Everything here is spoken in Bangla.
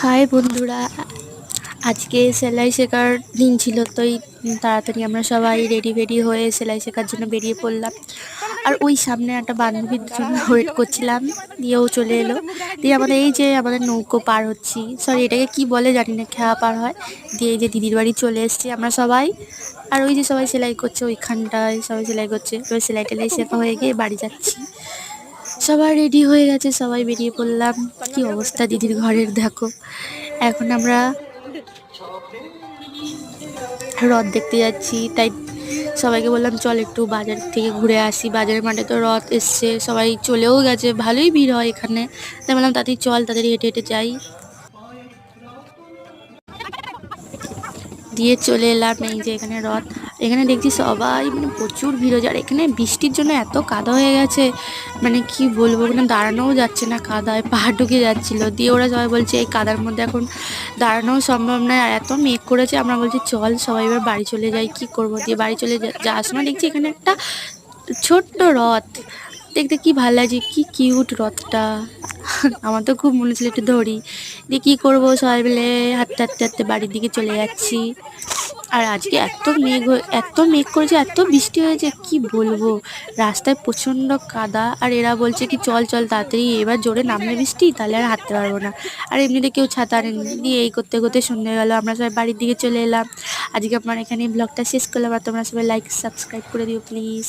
হাই বন্ধুরা, আজকে সেলাই শেখার দিন ছিল, তো তাড়াতাড়ি আমরা সবাই রেডি হয়ে সেলাই শেখার জন্য বেরিয়ে পড়লাম। আর ওই সামনে একটা বান্ধবীর জন্য ওয়েট করছিলাম, দিয়েও চলে এলো। দিয়ে আমাদের এই যে আমাদের নৌকো পার হচ্ছি, সরি এটাকে কি বলে জানি না, খেয়া পার হয়। দিয়ে এই যে দিদির বাড়ি চলে এসেছি আমরা সবাই। আর ওই যে সবাই সেলাই করছে, ওইখানটায় সবাই সেলাই করছে। ওই সেলাই টেলাই শেখা হয়ে গিয়ে বাড়ি যাচ্ছি। সবাই রেডি হয়ে গেছে, সবাই বেরিয়ে পড়লাম। কি অবস্থা দিদির ঘরের দেখো। এখন আমরা রথ দেখতে যাচ্ছি, তাই সবাইকে বললাম চল একটু বাজার থেকে ঘুরে আসি। বাজারের মাঠে তো রথ এসছে, সবাই চলেও গেছে, ভালোই ভিড় হয় এখানে। তাই বললাম তাড়াতাড়ি চল, তাড়াতাড়ি হেঁটে হেঁটে যাই। দিয়ে চলে এলাম এই যে এখানে রথ। এখানে দেখছি সবাই মানে প্রচুর ভিড় হয়েছে। আর এখানে বৃষ্টির জন্য এত কাদা হয়ে গেছে, মানে কি বলবো, মানে দাঁড়ানোও যাচ্ছে না, কাদায় পা ঢুকে যাচ্ছিলো। দিয়ে ওরা সবাই বলছে এই কাদার মধ্যে এখন দাঁড়ানোও সম্ভব নয়, আর এত মেঘ করেছে। আমরা বলছি চল সবাই এবার বাড়ি চলে যাই, কি করবো। দিয়ে বাড়ি চলে যাওয়ার সময় দেখছি এখানে একটা ছোট্ট রথ, দেখতে কি ভালো লাগছে, কি কিউট রথটা। আমার তো খুব মনে ছিল একটু ধরি। দিয়ে কী করবো, সবাই মিলে হাঁটতে হাঁটতে হাঁটতে বাড়ির দিকে চলে যাচ্ছি। আর আজকে এত মেঘ করেছে, এত বৃষ্টি হয়েছে, কি বলবো। রাস্তায় প্রচণ্ড কাদা। আর এরা বলছে কি চল চল তাড়াতাড়ি, এবার জোরে নামলে বৃষ্টি, তাহলে আর হাঁটতে পারবো না। আর এমনিতে কেউ ছাতা আনেনি। দিয়ে এই করতে করতে সন্ধ্যে গেল, আমরা সবাই বাড়ির দিকে চলে এলাম। আজকে আমার এখানে ব্লগটা শেষ করলাম। আর তোমরা সবাই লাইক সাবস্ক্রাইব করে দিও প্লিজ।